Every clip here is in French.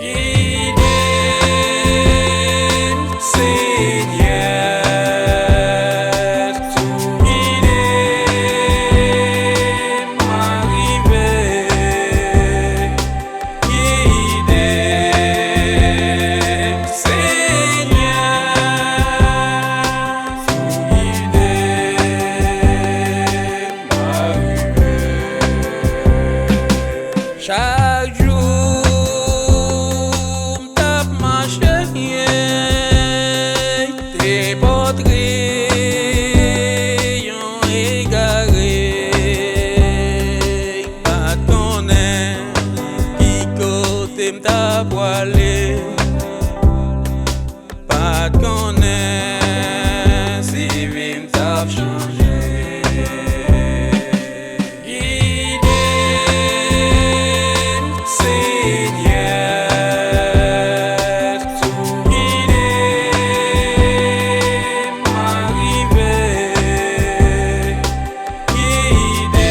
Gide, senye, tout guide, m'arrive. Gide, senye, tout guide, m'arrive. Chaque jour m'tape marche rien, tes portraits yon égaré. Pas connaît qui côté m'tape voilé, pas connaît si vie m'tape changé. Gide, senye, tout guide, m'arrive. Gide,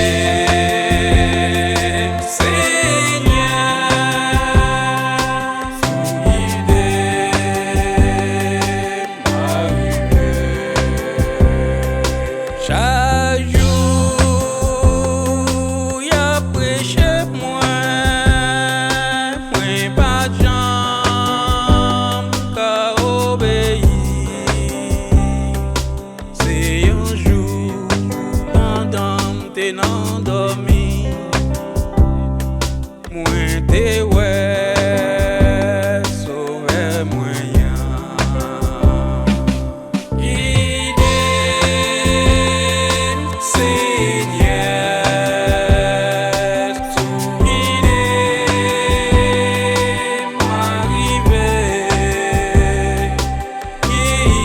senye, tout guide, m'arrive. Chaque jour, y'a prêché Mwen pas jam ka obéi. C'est un jour pendant m'te nan dormi, Mwen te ouais sauvé moyen. Gide, senye, tout guide, m'arrive. Gide,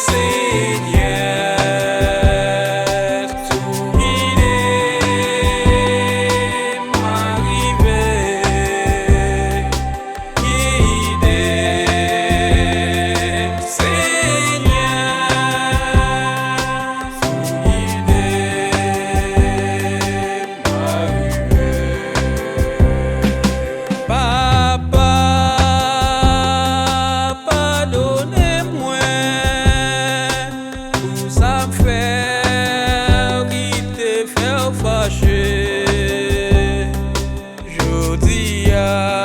senye, tout guide, fâché. Jodi a